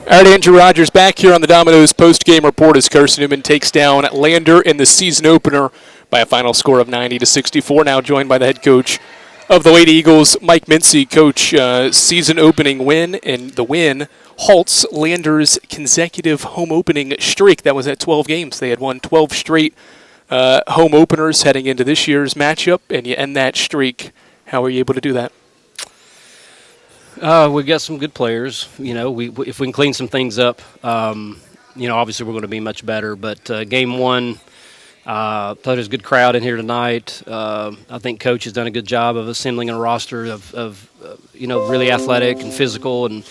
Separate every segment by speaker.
Speaker 1: All right, Andrew Rogers back here on the Domino's post-game report as Carson-Newman takes down Lander in the season opener by a final score of 90-64. Now joined by the head coach of the Lady Eagles, Mike Mincey. Coach, season opening win, and the win halts Lander's consecutive home opening streak. That was at 12 games. They had won 12 straight home openers heading into this year's matchup, and you end that streak. How were you able to do that?
Speaker 2: We got some good players. You know, if we can clean some things up, you know, obviously we're going to be much better. But game one, thought there's a good crowd in here tonight. I think Coach has done a good job of assembling a roster of you know, really athletic and physical. And,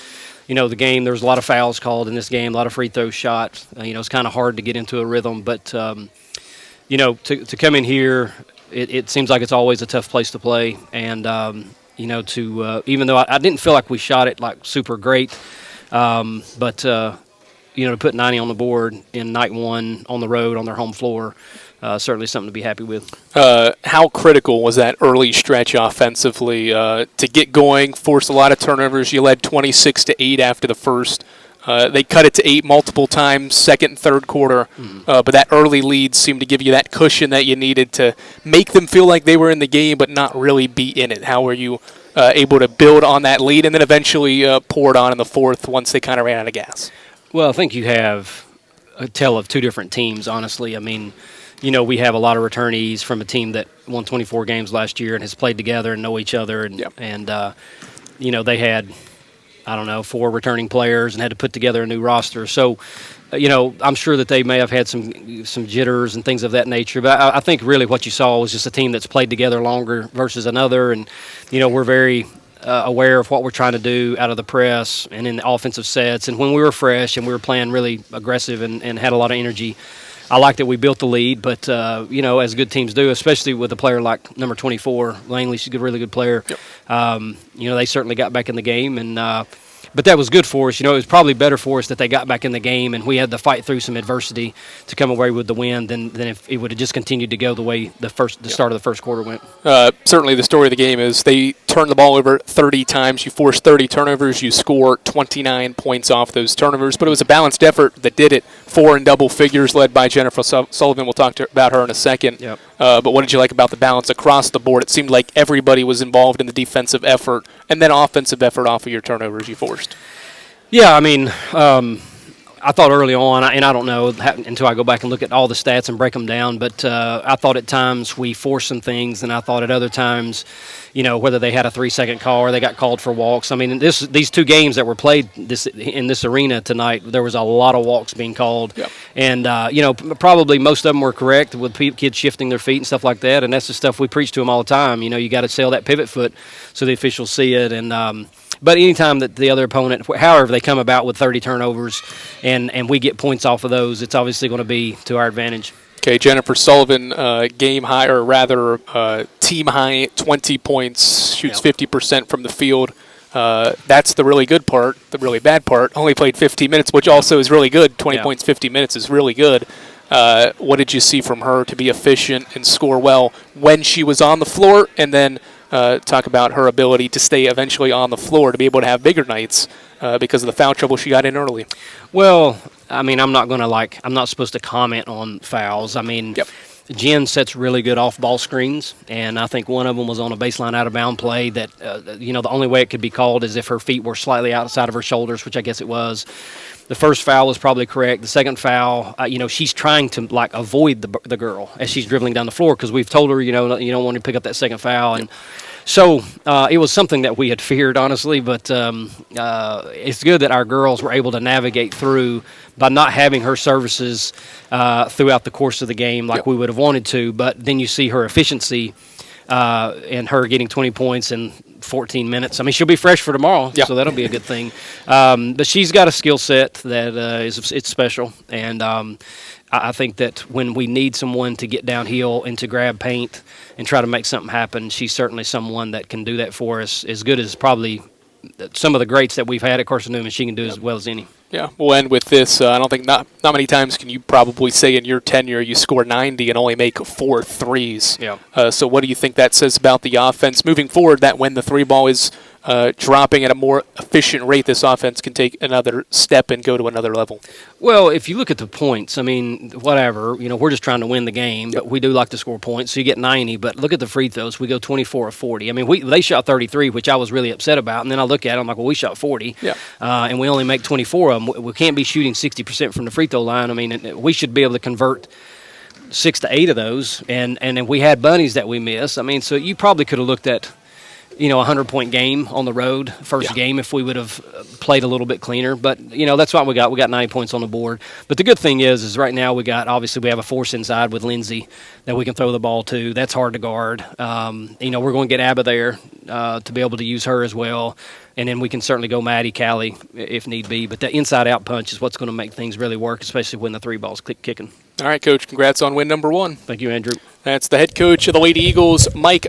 Speaker 2: you know, the game, there was a lot of fouls called in this game, a lot of free throws shot. You know, it's kind of hard to get into a rhythm. But, you know, to come in here, it seems like it's always a tough place to play. And, you know, even though I didn't feel like we shot it like super great, but you know, to put 90 on the board in night one on the road on their home floor, certainly something to be happy with.
Speaker 1: How critical was that early stretch offensively to get going? Forced a lot of turnovers. You led 26-8 after the first. They cut it to 8 multiple times, second and third quarter. But that early lead seemed to give you that cushion that you needed to make them feel like they were in the game but not really be in it. How were you able to build on that lead and then eventually pour it on in the fourth once they kind of ran out of gas?
Speaker 2: Well, I think you have a tale of two different teams, honestly. I mean, you know, we have a lot of returnees from a team that won 24 games last year and has played together and know each other. And,
Speaker 1: yep.
Speaker 2: and you know, they had – I don't know, 4 returning players and had to put together a new roster. So, you know, I'm sure that they may have had some jitters and things of that nature. But I think really what you saw was just a team that's played together longer versus another. And, you know, we're very aware of what we're trying to do out of the press and in the offensive sets. And when we were fresh and we were playing really aggressive and had a lot of energy, I liked that we built the lead. But, you know, as good teams do, especially with a player like number 24, Langley, she's a really good player.
Speaker 1: Yep.
Speaker 2: You know, they certainly got back in the game. And but that was good for us. You know, it was probably better for us that they got back in the game and we had to fight through some adversity to come away with the win than if it would have just continued to go the way the start of the first quarter went.
Speaker 1: Certainly the story of the game is they turned the ball over 30 times. You forced 30 turnovers. You score 29 points off those turnovers. But it was a balanced effort that did it. 4 in double figures led by Jennifer Sullivan. We'll talk about her in a second.
Speaker 2: Yep.
Speaker 1: But what did you like about the balance across the board? It seemed like everybody was involved in the defensive effort and then offensive effort off of your turnovers you forced.
Speaker 2: Yeah, I mean, I thought early on, and I don't know until I go back and look at all the stats and break them down, but I thought at times we forced some things, and I thought at other times, you know, whether they had a 3-second call or they got called for walks. I mean, these 2 games that were played in this arena tonight, there was a lot of walks being called.
Speaker 1: Yep. And,
Speaker 2: you know, probably most of them were correct with kids shifting their feet and stuff like that, and that's the stuff we preach to them all the time. You know, you got to sell that pivot foot so the officials see it, and but anytime that the other opponent, however they come about with 30 turnovers and we get points off of those, it's obviously going to be to our advantage.
Speaker 1: Okay, Jennifer Sullivan, game high, or rather team high, 20 points, shoots 50% from the field. That's the really good part. The really bad part, only played 15 minutes, which also is really good. 20 points, 50 minutes is really good. What did you see from her to be efficient and score well when she was on the floor? And then talk about her ability to stay eventually on the floor to be able to have bigger nights because of the foul trouble she got in early.
Speaker 2: Well, I mean, I'm not supposed to comment on fouls. I mean, Jen sets really good off-ball screens, and I think one of them was on a baseline out-of-bound play that, you know, the only way it could be called is if her feet were slightly outside of her shoulders, which I guess it was. The first foul was probably correct. The second foul, you know, she's trying to, like, avoid the girl as she's dribbling down the floor because we've told her, you know, you don't want to pick up that second foul. And so it was something that we had feared, honestly, but it's good that our girls were able to navigate through by not having her services throughout the course of the game like we would have wanted to. But then you see her efficiency and her getting 20 points in 14 minutes. I mean, she'll be fresh for tomorrow, so that'll be a good thing. But she's got a skill set that it's special, and I think that when we need someone to get downhill and to grab paint and try to make something happen, she's certainly someone that can do that for us as good as probably some of the greats that we've had at Carson-Newman. She can do as well as any.
Speaker 1: Yeah, we'll end with this. I don't think not many times can you probably say in your tenure you score 90 and only make 4 threes.
Speaker 2: Yeah.
Speaker 1: So what do you think that says about the offense moving forward, that when the 3 ball is dropping at a more efficient rate, this offense can take another step and go to another level?
Speaker 2: Well, if you look at the points, I mean, whatever, we're just trying to win the game, but we do like to score points, so you get 90, but look at the free throws. We go 24 of 40. I mean, they shot 33, which I was really upset about, and then I look at it, I'm like, well, we shot 40, and we only make 24 of them. We can't be shooting 60% from the free throw line. I mean, we should be able to convert 6 to 8 of those, and then we had bunnies that we missed. I mean, so you probably could have looked at a 100-point game on the road, first game, if we would have played a little bit cleaner. But, that's what we got. We got 90 points on the board. But the good thing is right now we have a force inside with Lindsey that we can throw the ball to. That's hard to guard. We're going to get Abba there to be able to use her as well. And then we can certainly go Maddie, Callie, if need be. But the inside-out punch is what's going to make things really work, especially when the three ball's kicking.
Speaker 1: All right, Coach. Congrats on win number 1.
Speaker 2: Thank you, Andrew.
Speaker 1: That's the head coach of the Lady Eagles, Mike